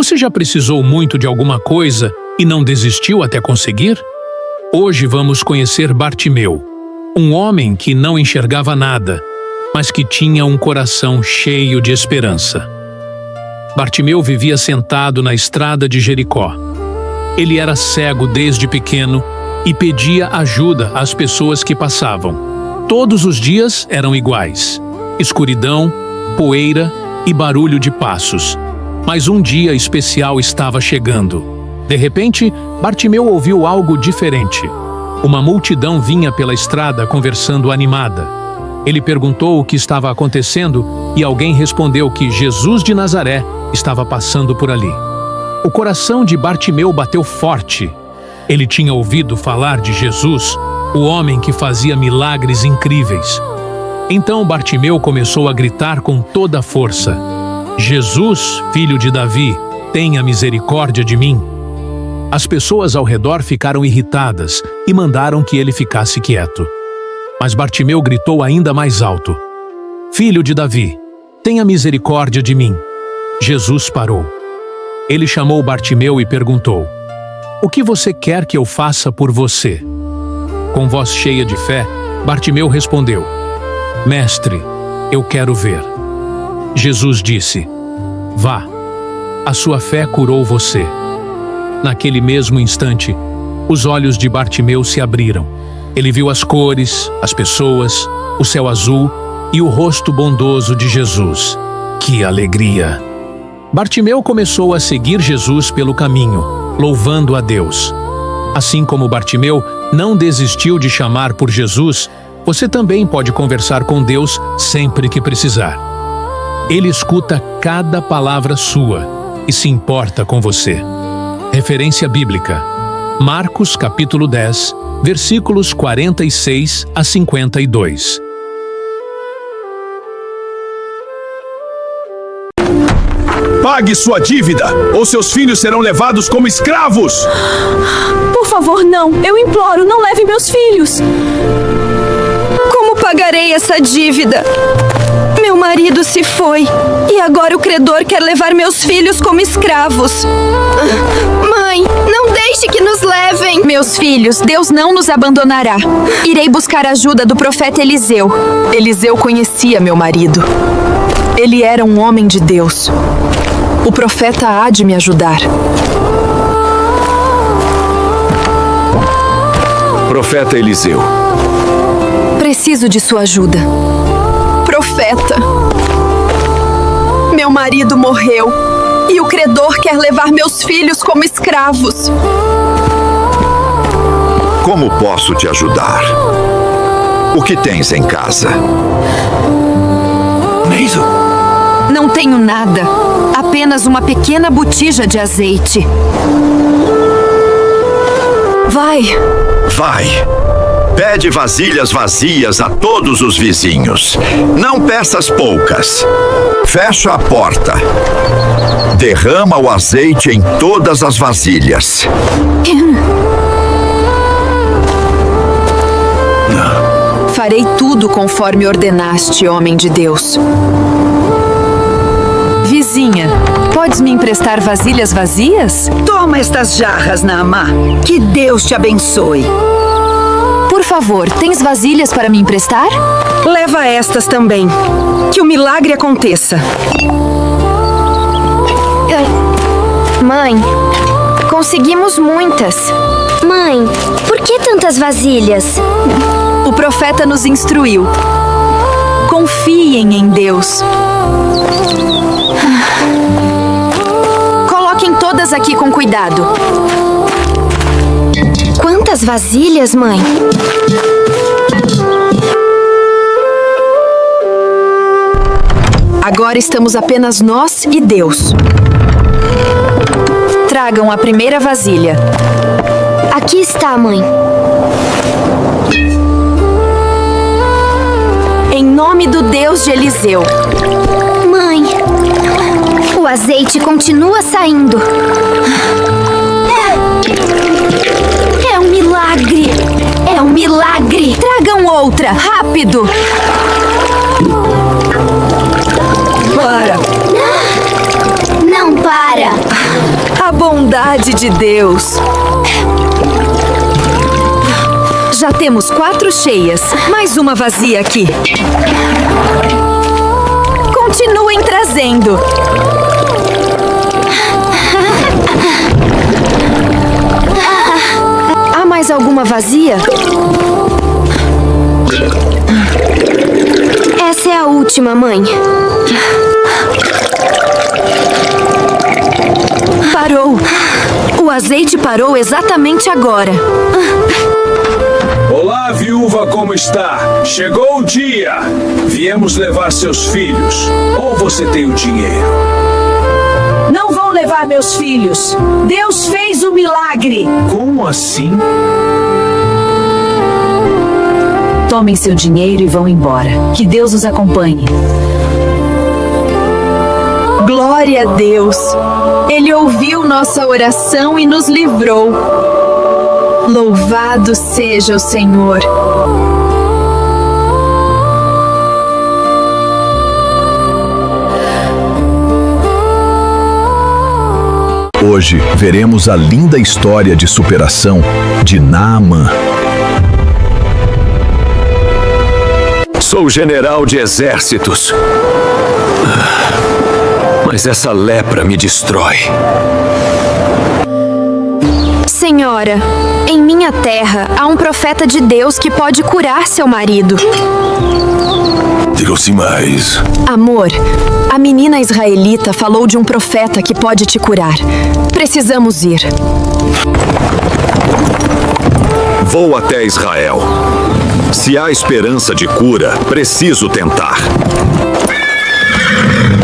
Você já precisou muito de alguma coisa e não desistiu até conseguir? Hoje vamos conhecer Bartimeu, um homem que não enxergava nada, mas que tinha um coração cheio de esperança. Bartimeu vivia sentado na estrada de Jericó. Ele era cego desde pequeno e pedia ajuda às pessoas que passavam. Todos os dias eram iguais: escuridão, poeira e barulho de passos. Mas um dia especial estava chegando. De repente, Bartimeu ouviu algo diferente. Uma multidão vinha pela estrada conversando animada. Ele perguntou o que estava acontecendo e alguém respondeu que Jesus de Nazaré estava passando por ali. O coração de Bartimeu bateu forte. Ele tinha ouvido falar de Jesus, o homem que fazia milagres incríveis. Então Bartimeu começou a gritar com toda a força: Jesus, filho de Davi, tenha misericórdia de mim. As pessoas ao redor ficaram irritadas e mandaram que ele ficasse quieto. Mas Bartimeu gritou ainda mais alto: Filho de Davi, tenha misericórdia de mim. Jesus parou. Ele chamou Bartimeu e perguntou: O que você quer que eu faça por você? Com voz cheia de fé, Bartimeu respondeu: Mestre, eu quero ver. Jesus disse: Vá, a sua fé curou você. Naquele mesmo instante, os olhos de Bartimeu se abriram. Ele viu as cores, as pessoas, o céu azul e o rosto bondoso de Jesus. Que alegria! Bartimeu começou a seguir Jesus pelo caminho, louvando a Deus. Assim como Bartimeu não desistiu de chamar por Jesus, você também pode conversar com Deus sempre que precisar. Ele escuta cada palavra sua e se importa com você. Referência bíblica: Marcos capítulo 10, versículos 46 a 52. Pague sua dívida, ou seus filhos serão levados como escravos! Por favor, não! Eu imploro, não leve meus filhos! Como pagarei essa dívida? Meu marido se foi, e agora o credor quer levar meus filhos como escravos. Mãe, não deixe que nos levem! Meus filhos, Deus não nos abandonará. Irei buscar a ajuda do profeta Eliseu. Eliseu conhecia meu marido. Ele era um homem de Deus. O profeta há de me ajudar. Profeta Eliseu. Preciso de sua ajuda. Profeta, meu marido morreu e o credor quer levar meus filhos como escravos. Como posso te ajudar? O que tens em casa? Não tenho nada, apenas uma pequena botija de azeite. Vai. Pede vasilhas vazias a todos os vizinhos. Não peças poucas. Fecha a porta. Derrama o azeite em todas as vasilhas. Farei tudo conforme ordenaste, homem de Deus. Vizinha, podes me emprestar vasilhas vazias? Toma estas jarras, Naamá. Que Deus te abençoe. Por favor, tens vasilhas para me emprestar? Leva estas também. Que o milagre aconteça. Mãe, conseguimos muitas. Mãe, por que tantas vasilhas? O profeta nos instruiu. Confiem em Deus. Coloquem todas aqui com cuidado. Quantas vasilhas, mãe? Agora estamos apenas nós e Deus. Tragam a primeira vasilha. Aqui está, mãe. Em nome do Deus de Eliseu. Mãe, o azeite continua saindo. É um milagre! É um milagre! Tragam outra, rápido! Para! Não para! bondade de Deus! Já temos 4 cheias, mais uma vazia aqui. Continuem trazendo. Há mais alguma vazia? Essa é a última, mãe. Parou. O azeite parou exatamente agora. Olá, viúva, como está? Chegou o dia. Viemos levar seus filhos. Ou você tem o dinheiro? Não vão levar meus filhos. Deus fez o milagre. Como assim? Tomem seu dinheiro e vão embora. Que Deus os acompanhe. Glória a Deus! Ele ouviu nossa oração e nos livrou. Louvado seja o Senhor! Hoje veremos a linda história de superação de Naamã. Sou general de exércitos. Mas essa lepra me destrói. Senhora, em minha terra há um profeta de Deus que pode curar seu marido. Digam-se mais. Amor, a menina israelita falou de um profeta que pode te curar. Precisamos ir. Vou até Israel. Se há esperança de cura, preciso tentar.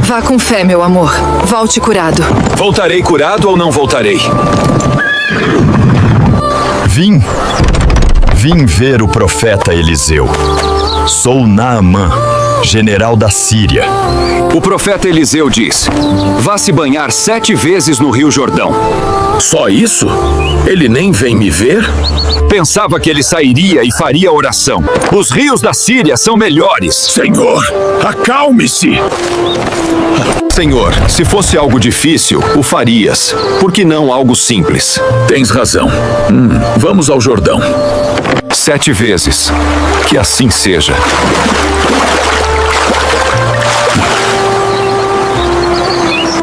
Vá com fé, meu amor. Volte curado. Voltarei curado ou não voltarei? Vim ver o profeta Eliseu. Sou Naamã, general da Síria. O profeta Eliseu diz: vá se banhar 7 vezes no Rio Jordão. Só isso? Ele nem vem me ver? Pensava que ele sairia e faria oração. Os rios da Síria são melhores. Senhor, acalme-se! Senhor, se fosse algo difícil, o farias. Por que não algo simples? Tens razão. Vamos ao Jordão. 7 vezes. Que assim seja.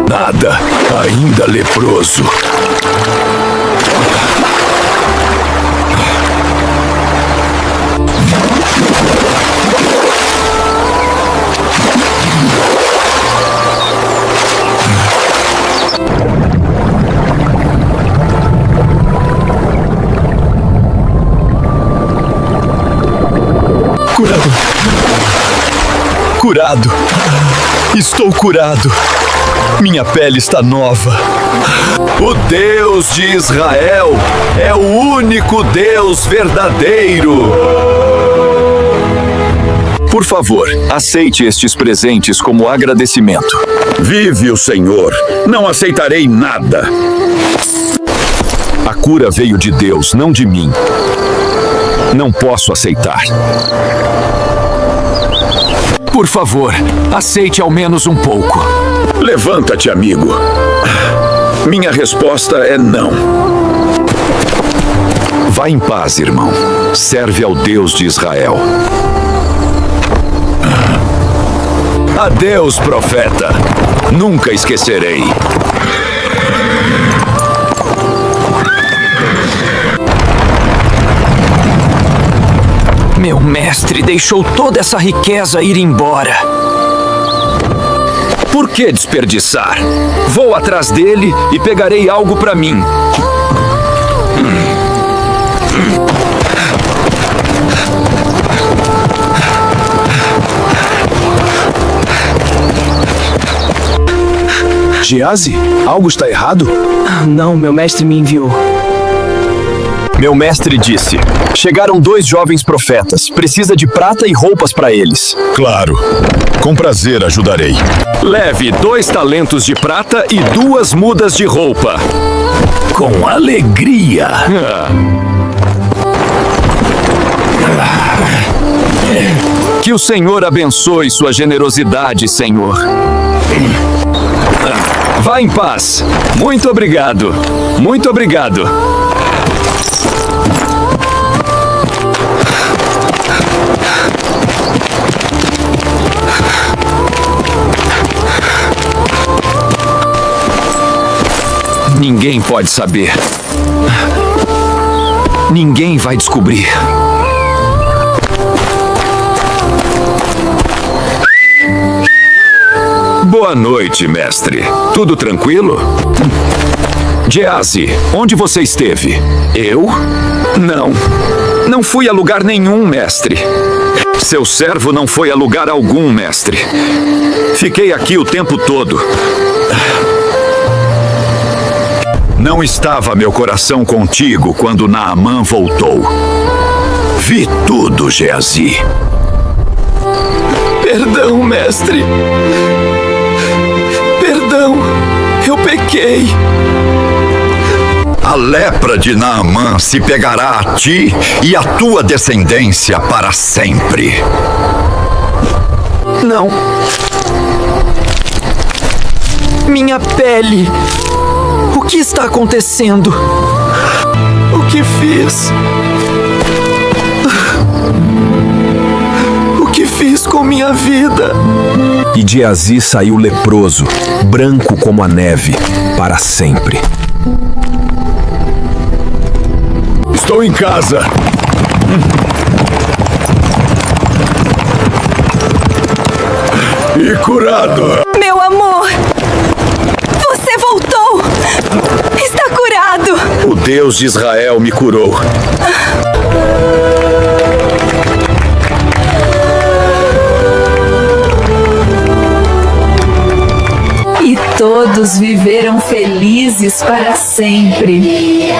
Nada, ainda leproso. Curado. Estou curado. Minha pele está nova. O Deus de Israel é o único Deus verdadeiro. Por favor, aceite estes presentes como agradecimento. Vive o Senhor, não aceitarei nada. A cura veio de Deus, não de mim. Não posso aceitar. Por favor, aceite ao menos um pouco. Levanta-te, amigo. Minha resposta é não. Vá em paz, irmão. Serve ao Deus de Israel. Adeus, profeta. Nunca esquecerei. Meu mestre deixou toda essa riqueza ir embora. Por que desperdiçar? Vou atrás dele e pegarei algo para mim. Geazi, algo está errado? Não, meu mestre me enviou. Meu mestre disse: chegaram 2 jovens profetas. Precisa de prata e roupas para eles. Claro. Com prazer ajudarei. Leve 2 talentos de prata e 2 mudas de roupa. Com alegria. Que o Senhor abençoe sua generosidade, Senhor. Vá em paz. Muito obrigado. Muito obrigado. Ninguém pode saber. Ninguém vai descobrir. Boa noite, mestre. Tudo tranquilo? Geazi, onde você esteve? Eu? Não fui a lugar nenhum, mestre. Seu servo não foi a lugar algum, mestre. Fiquei aqui o tempo todo. Não estava meu coração contigo quando Naamã voltou. Vi tudo, Geazi. Perdão, mestre. Perdão, eu pequei. A lepra de Naamã se pegará a ti e a tua descendência para sempre. Não. Minha pele. O que está acontecendo? O que fiz? O que fiz com minha vida? E Geazi saiu leproso, branco como a neve, para sempre. Estou em casa. E curado. Meu amor! Você voltou! Está curado! O Deus de Israel me curou. E todos viveram felizes para sempre.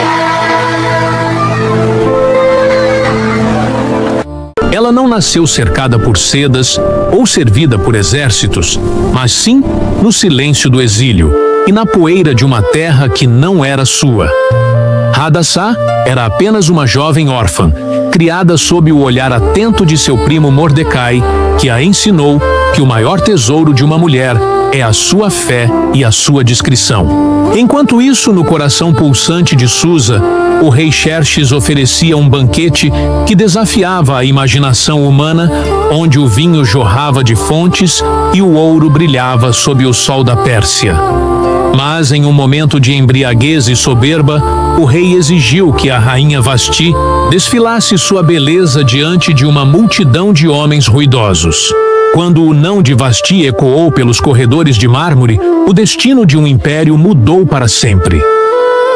Ela não nasceu cercada por sedas ou servida por exércitos, mas sim no silêncio do exílio e na poeira de uma terra que não era sua. Hadassah era apenas uma jovem órfã, criada sob o olhar atento de seu primo Mordecai, que a ensinou que o maior tesouro de uma mulher é a sua fé e a sua discrição. Enquanto isso, no coração pulsante de Susa, o rei Xerxes oferecia um banquete que desafiava a imaginação humana, onde o vinho jorrava de fontes e o ouro brilhava sob o sol da Pérsia. Mas, em um momento de embriaguez e soberba, o rei exigiu que a rainha Vasti desfilasse sua beleza diante de uma multidão de homens ruidosos. Quando o não de Vasti ecoou pelos corredores de mármore, o destino de um império mudou para sempre.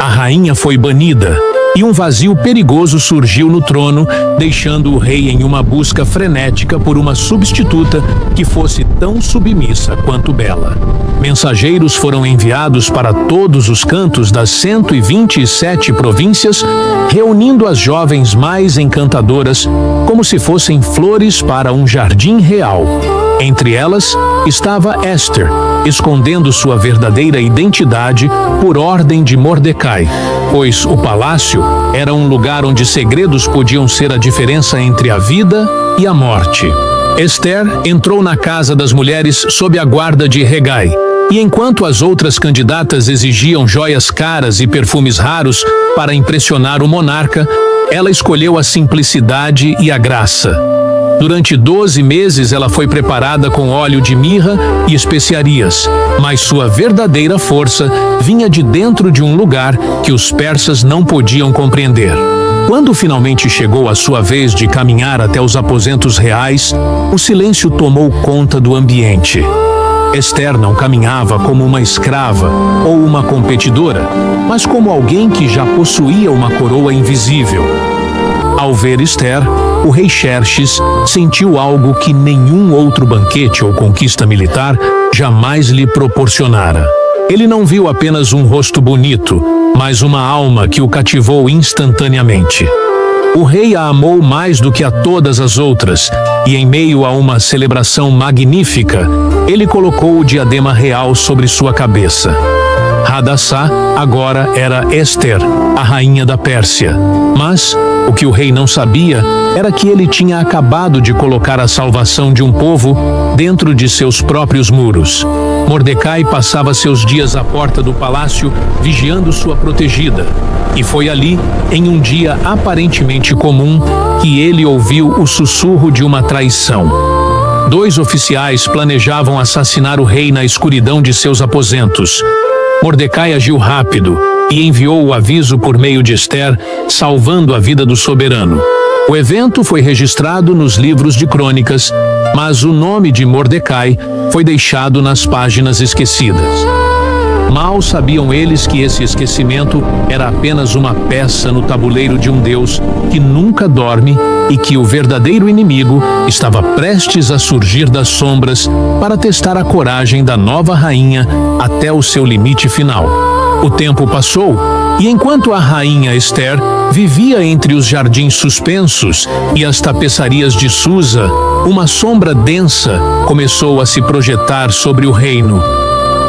A rainha foi banida e um vazio perigoso surgiu no trono, deixando o rei em uma busca frenética por uma substituta que fosse tão submissa quanto bela. Mensageiros foram enviados para todos os cantos das 127 províncias, reunindo as jovens mais encantadoras como se fossem flores para um jardim real. Entre elas estava Esther, escondendo sua verdadeira identidade por ordem de Mordecai, pois o palácio era um lugar onde segredos podiam ser a diferença entre a vida e a morte. Esther entrou na casa das mulheres sob a guarda de Hegai, e enquanto as outras candidatas exigiam joias caras e perfumes raros para impressionar o monarca, ela escolheu a simplicidade e a graça. Durante 12 meses ela foi preparada com óleo de mirra e especiarias, mas sua verdadeira força vinha de dentro de um lugar que os persas não podiam compreender. Quando finalmente chegou a sua vez de caminhar até os aposentos reais, o silêncio tomou conta do ambiente. Esther não caminhava como uma escrava ou uma competidora, mas como alguém que já possuía uma coroa invisível. Ao ver Esther, o rei Xerxes sentiu algo que nenhum outro banquete ou conquista militar jamais lhe proporcionara. Ele não viu apenas um rosto bonito, mas uma alma que o cativou instantaneamente. O rei a amou mais do que a todas as outras, e em meio a uma celebração magnífica, ele colocou o diadema real sobre sua cabeça. Hadassah agora era Esther, a rainha da Pérsia. Mas o que o rei não sabia era que ele tinha acabado de colocar a salvação de um povo dentro de seus próprios muros. Mordecai passava seus dias à porta do palácio vigiando sua protegida. E foi ali, em um dia aparentemente comum, que ele ouviu o sussurro de uma traição. 2 oficiais planejavam assassinar o rei na escuridão de seus aposentos. Mordecai agiu rápido e enviou o aviso por meio de Ester, salvando a vida do soberano. O evento foi registrado nos livros de crônicas, mas o nome de Mordecai foi deixado nas páginas esquecidas. Mal sabiam eles que esse esquecimento era apenas uma peça no tabuleiro de um Deus que nunca dorme e que o verdadeiro inimigo estava prestes a surgir das sombras para testar a coragem da nova rainha até o seu limite final. O tempo passou e enquanto a rainha Ester vivia entre os jardins suspensos e as tapeçarias de Susa, uma sombra densa começou a se projetar sobre o reino.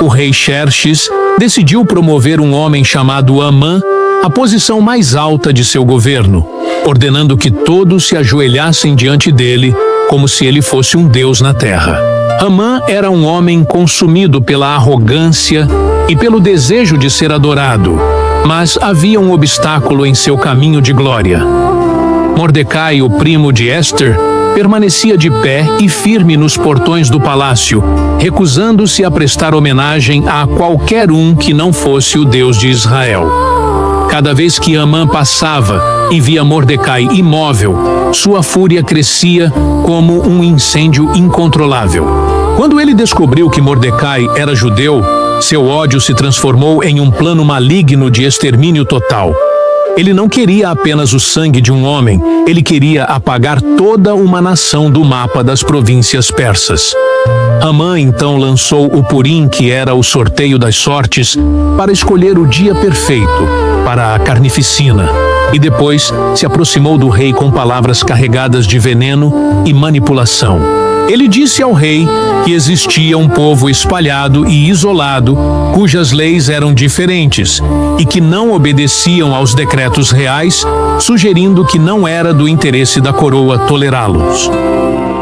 O rei Xerxes decidiu promover um homem chamado Amã à posição mais alta de seu governo, ordenando que todos se ajoelhassem diante dele como se ele fosse um deus na terra. Amã era um homem consumido pela arrogância e pelo desejo de ser adorado, mas havia um obstáculo em seu caminho de glória. Mordecai, o primo de Ester, permanecia de pé e firme nos portões do palácio, recusando-se a prestar homenagem a qualquer um que não fosse o Deus de Israel. Cada vez que Amã passava e via Mordecai imóvel, sua fúria crescia como um incêndio incontrolável. Quando ele descobriu que Mordecai era judeu, seu ódio se transformou em um plano maligno de extermínio total. Ele não queria apenas o sangue de um homem, ele queria apagar toda uma nação do mapa das províncias persas. Amã então lançou o Purim, que era o sorteio das sortes, para escolher o dia perfeito para a carnificina, e depois se aproximou do rei com palavras carregadas de veneno e manipulação. Ele disse ao rei que existia um povo espalhado e isolado, cujas leis eram diferentes e que não obedeciam aos decretos reais, sugerindo que não era do interesse da coroa tolerá-los.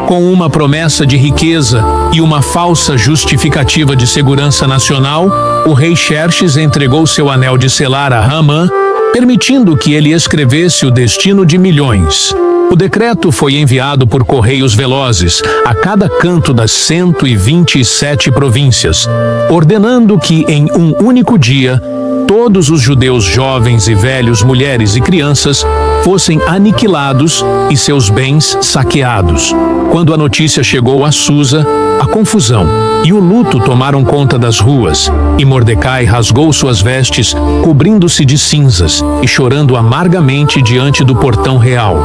Com uma promessa de riqueza e uma falsa justificativa de segurança nacional, o rei Xerxes entregou seu anel de selar a Amã, permitindo que ele escrevesse o destino de milhões. O decreto foi enviado por correios velozes a cada canto das 127 províncias, ordenando que em um único dia todos os judeus jovens e velhos, mulheres e crianças fossem aniquilados e seus bens saqueados. Quando a notícia chegou a Susa, a confusão e o luto tomaram conta das ruas, e Mordecai rasgou suas vestes, cobrindo-se de cinzas e chorando amargamente diante do portão real.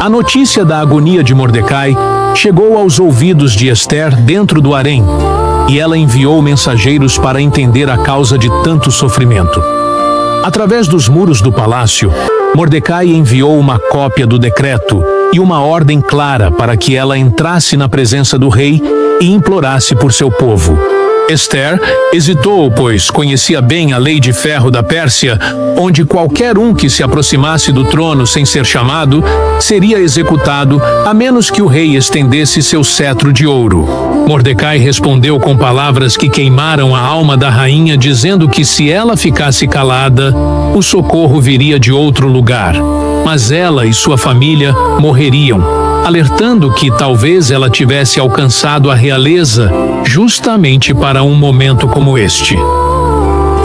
A notícia da agonia de Mordecai chegou aos ouvidos de Ester dentro do harém, e ela enviou mensageiros para entender a causa de tanto sofrimento. Através dos muros do palácio, Mordecai enviou uma cópia do decreto e uma ordem clara para que ela entrasse na presença do rei e implorasse por seu povo. Ester hesitou, pois conhecia bem a lei de ferro da Pérsia, onde qualquer um que se aproximasse do trono sem ser chamado seria executado, a menos que o rei estendesse seu cetro de ouro. Mordecai respondeu com palavras que queimaram a alma da rainha, dizendo que se ela ficasse calada, o socorro viria de outro lugar, mas ela e sua família morreriam, alertando que talvez ela tivesse alcançado a realeza justamente para um momento como este.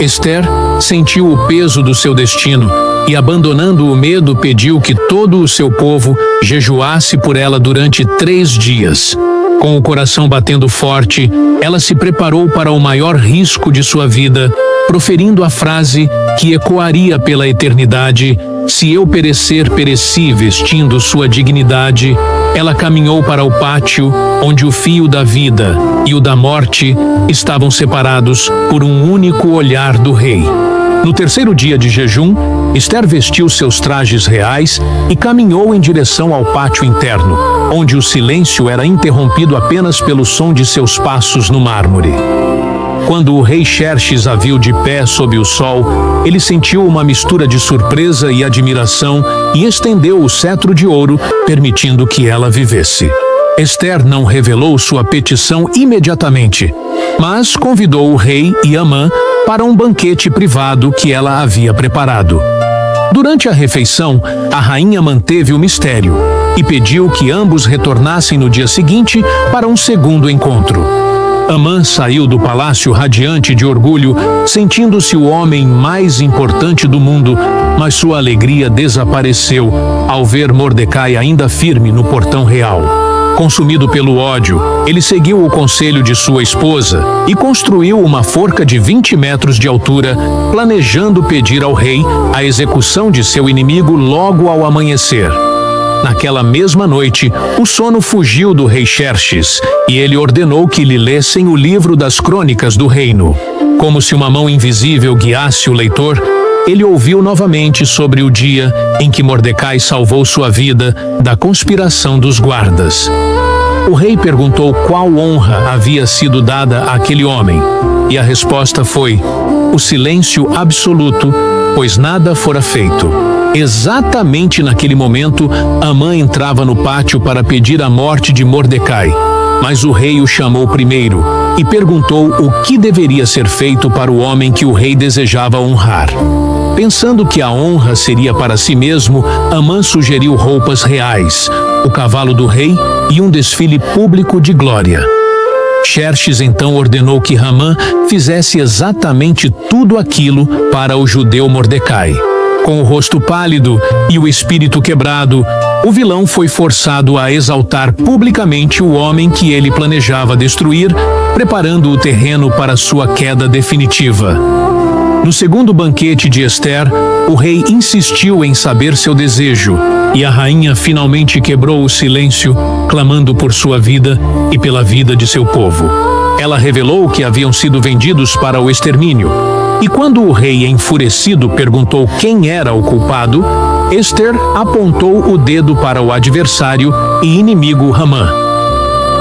Ester sentiu o peso do seu destino e, abandonando o medo, pediu que todo o seu povo jejuasse por ela durante 3 dias. Com o coração batendo forte, ela se preparou para o maior risco de sua vida, proferindo a frase que ecoaria pela eternidade: "Se eu perecer, pereci vestindo sua dignidade." Ela caminhou para o pátio, onde o fio da vida e o da morte estavam separados por um único olhar do rei. No 3º dia de jejum, Ester vestiu seus trajes reais e caminhou em direção ao pátio interno, onde o silêncio era interrompido apenas pelo som de seus passos no mármore. Quando o rei Xerxes a viu de pé sob o sol, ele sentiu uma mistura de surpresa e admiração e estendeu o cetro de ouro, permitindo que ela vivesse. Ester não revelou sua petição imediatamente, mas convidou o rei e Amã para um banquete privado que ela havia preparado. Durante a refeição, a rainha manteve o mistério e pediu que ambos retornassem no dia seguinte para um segundo encontro. Amã saiu do palácio radiante de orgulho, sentindo-se o homem mais importante do mundo, mas sua alegria desapareceu ao ver Mordecai ainda firme no portão real. Consumido pelo ódio, ele seguiu o conselho de sua esposa e construiu uma forca de 20 metros de altura, planejando pedir ao rei a execução de seu inimigo logo ao amanhecer. Naquela mesma noite, o sono fugiu do rei Xerxes e ele ordenou que lhe lessem o livro das crônicas do reino. Como se uma mão invisível guiasse o leitor, ele ouviu novamente sobre o dia em que Mordecai salvou sua vida da conspiração dos guardas. O rei perguntou qual honra havia sido dada àquele homem, e a resposta foi: o silêncio absoluto, pois nada fora feito. Exatamente naquele momento, Amã entrava no pátio para pedir a morte de Mordecai, mas o rei o chamou primeiro e perguntou o que deveria ser feito para o homem que o rei desejava honrar. Pensando que a honra seria para si mesmo, Amã sugeriu roupas reais, o cavalo do rei e um desfile público de glória. Xerxes então ordenou que Amã fizesse exatamente tudo aquilo para o judeu Mordecai. Com o rosto pálido e o espírito quebrado, o vilão foi forçado a exaltar publicamente o homem que ele planejava destruir, preparando o terreno para sua queda definitiva. No segundo banquete de Ester, o rei insistiu em saber seu desejo, e a rainha finalmente quebrou o silêncio, clamando por sua vida e pela vida de seu povo. Ela revelou que haviam sido vendidos para o extermínio, e quando o rei, enfurecido, perguntou quem era o culpado, Ester apontou o dedo para o adversário e inimigo Amã.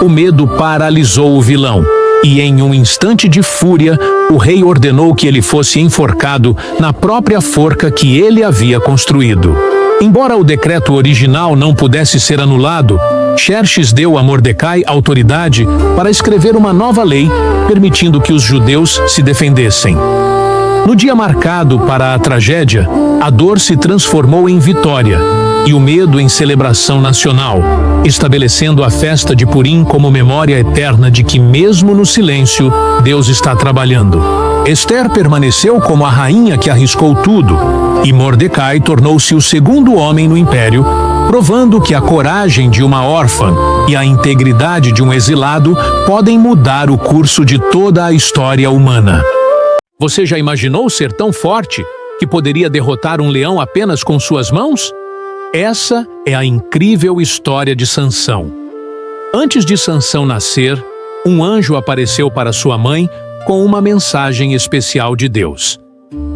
O medo paralisou o vilão, e em um instante de fúria, o rei ordenou que ele fosse enforcado na própria forca que ele havia construído. Embora o decreto original não pudesse ser anulado, Xerxes deu a Mordecai autoridade para escrever uma nova lei, permitindo que os judeus se defendessem. No dia marcado para a tragédia, a dor se transformou em vitória e o medo em celebração nacional, estabelecendo a festa de Purim como memória eterna de que, mesmo no silêncio, Deus está trabalhando. Ester permaneceu como a rainha que arriscou tudo, e Mordecai tornou-se o segundo homem no império, provando que a coragem de uma órfã e a integridade de um exilado podem mudar o curso de toda a história humana. Você já imaginou ser tão forte que poderia derrotar um leão apenas com suas mãos? Essa é a incrível história de Sansão. Antes de Sansão nascer, um anjo apareceu para sua mãe com uma mensagem especial de Deus.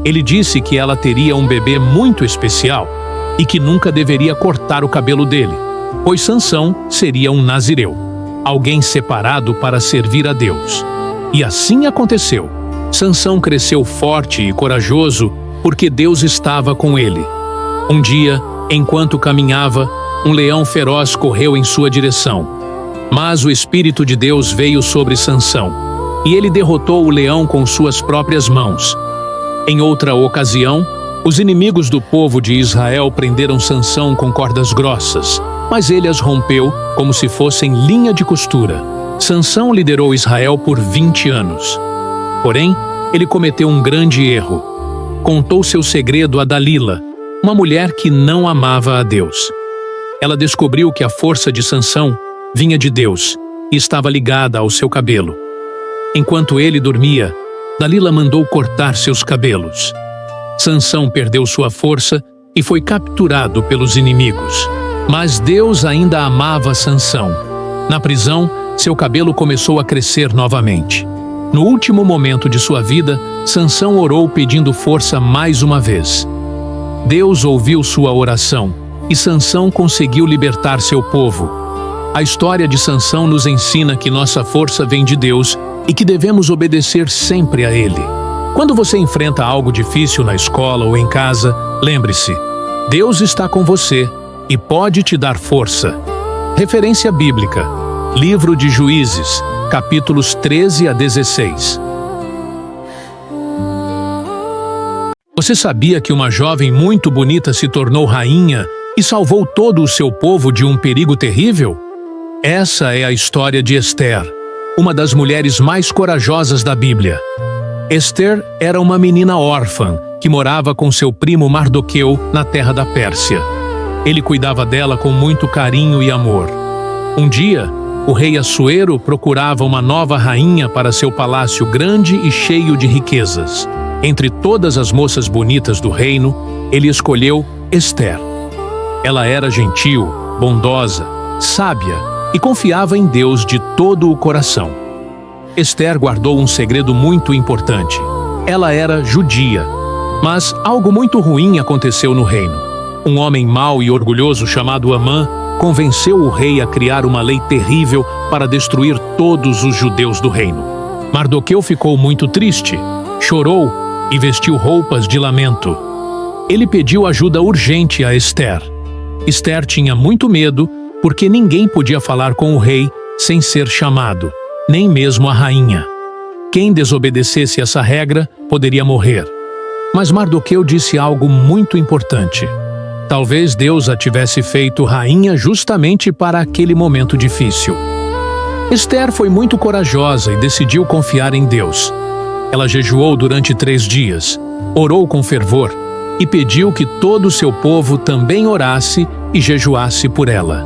Ele disse que ela teria um bebê muito especial e que nunca deveria cortar o cabelo dele, pois Sansão seria um nazireu, alguém separado para servir a Deus. E assim aconteceu. Sansão cresceu forte e corajoso porque Deus estava com ele. Um dia, enquanto caminhava, um leão feroz correu em sua direção. Mas o Espírito de Deus veio sobre Sansão, e ele derrotou o leão com suas próprias mãos. Em outra ocasião, os inimigos do povo de Israel prenderam Sansão com cordas grossas, mas ele as rompeu como se fossem linha de costura. Sansão liderou Israel por 20 anos. Porém, ele cometeu um grande erro. Contou seu segredo a Dalila, uma mulher que não amava a Deus. Ela descobriu que a força de Sansão vinha de Deus e estava ligada ao seu cabelo. Enquanto ele dormia, Dalila mandou cortar seus cabelos. Sansão perdeu sua força e foi capturado pelos inimigos. Mas Deus ainda amava Sansão. Na prisão, seu cabelo começou a crescer novamente. No último momento de sua vida, Sansão orou pedindo força mais uma vez. Deus ouviu sua oração e Sansão conseguiu libertar seu povo. A história de Sansão nos ensina que nossa força vem de Deus e que devemos obedecer sempre a Ele. Quando você enfrenta algo difícil na escola ou em casa, lembre-se, Deus está com você e pode te dar força. Referência bíblica: Livro de Juízes, capítulos 13 a 16. Você sabia que uma jovem muito bonita se tornou rainha e salvou todo o seu povo de um perigo terrível? Essa é a história de Esther, uma das mulheres mais corajosas da Bíblia. Esther era uma menina órfã que morava com seu primo Mardoqueu na terra da Pérsia. Ele cuidava dela com muito carinho e amor. Um dia, o rei Assuero procurava uma nova rainha para seu palácio grande e cheio de riquezas. Entre todas as moças bonitas do reino, ele escolheu Esther. Ela era gentil, bondosa, sábia e confiava em Deus de todo o coração. Esther guardou um segredo muito importante. Ela era judia, mas algo muito ruim aconteceu no reino. Um homem mau e orgulhoso chamado Amã convenceu o rei a criar uma lei terrível para destruir todos os judeus do reino. Mardoqueu ficou muito triste, chorou e vestiu roupas de lamento. Ele pediu ajuda urgente a Esther. Esther tinha muito medo porque ninguém podia falar com o rei sem ser chamado, nem mesmo a rainha. Quem desobedecesse essa regra poderia morrer. Mas Mardoqueu disse algo muito importante. Talvez Deus a tivesse feito rainha justamente para aquele momento difícil. Esther foi muito corajosa e decidiu confiar em Deus. Ela jejuou durante 3 dias, orou com fervor e pediu que todo o seu povo também orasse e jejuasse por ela.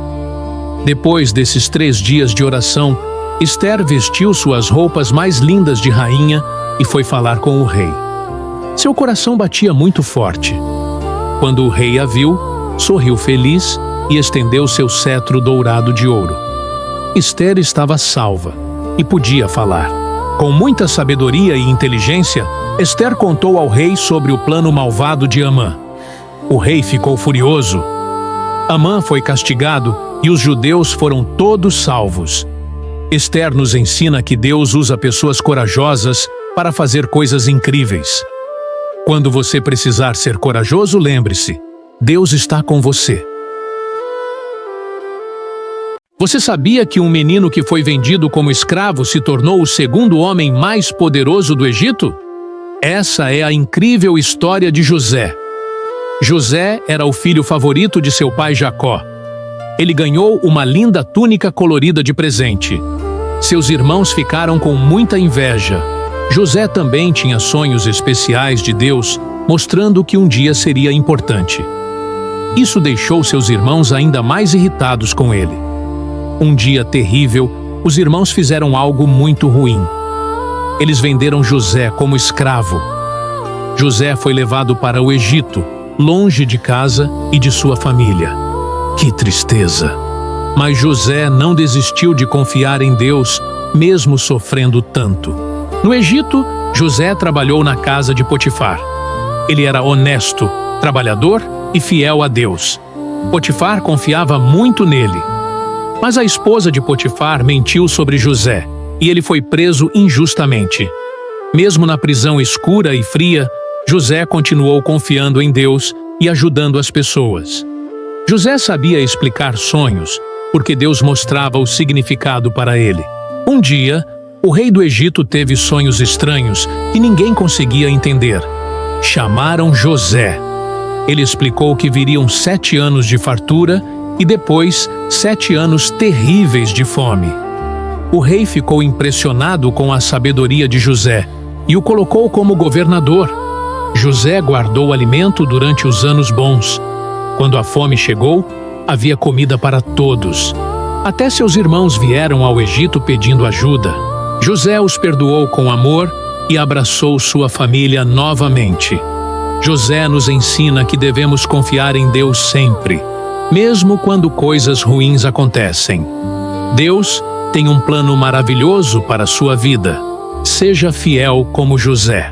Depois desses 3 dias de oração, Esther vestiu suas roupas mais lindas de rainha e foi falar com o rei. Seu coração batia muito forte. Quando o rei a viu, sorriu feliz e estendeu seu cetro dourado de ouro. Esther estava salva e podia falar. Com muita sabedoria e inteligência, Esther contou ao rei sobre o plano malvado de Amã. O rei ficou furioso. Amã foi castigado e os judeus foram todos salvos. Esther nos ensina que Deus usa pessoas corajosas para fazer coisas incríveis. Quando você precisar ser corajoso, lembre-se, Deus está com você. Você sabia que um menino que foi vendido como escravo se tornou o segundo homem mais poderoso do Egito? Essa é a incrível história de José. José era o filho favorito de seu pai Jacó. Ele ganhou uma linda túnica colorida de presente. Seus irmãos ficaram com muita inveja. José também tinha sonhos especiais de Deus, mostrando que um dia seria importante. Isso deixou seus irmãos ainda mais irritados com ele. Um dia terrível, os irmãos fizeram algo muito ruim. Eles venderam José como escravo. José foi levado para o Egito, longe de casa e de sua família. Que tristeza! Mas José não desistiu de confiar em Deus, mesmo sofrendo tanto. No Egito, José trabalhou na casa de Potifar. Ele era honesto, trabalhador e fiel a Deus. Potifar confiava muito nele. Mas a esposa de Potifar mentiu sobre José, e ele foi preso injustamente. Mesmo na prisão escura e fria, José continuou confiando em Deus e ajudando as pessoas. José sabia explicar sonhos, porque Deus mostrava o significado para ele. Um dia, o rei do Egito teve sonhos estranhos que ninguém conseguia entender. Chamaram José. Ele explicou que viriam 7 anos de fartura e depois 7 anos terríveis de fome. O rei ficou impressionado com a sabedoria de José e o colocou como governador. José guardou alimento durante os anos bons. Quando a fome chegou, havia comida para todos. Até seus irmãos vieram ao Egito pedindo ajuda. José os perdoou com amor e abraçou sua família novamente. José nos ensina que devemos confiar em Deus sempre, mesmo quando coisas ruins acontecem. Deus tem um plano maravilhoso para a sua vida. Seja fiel como José.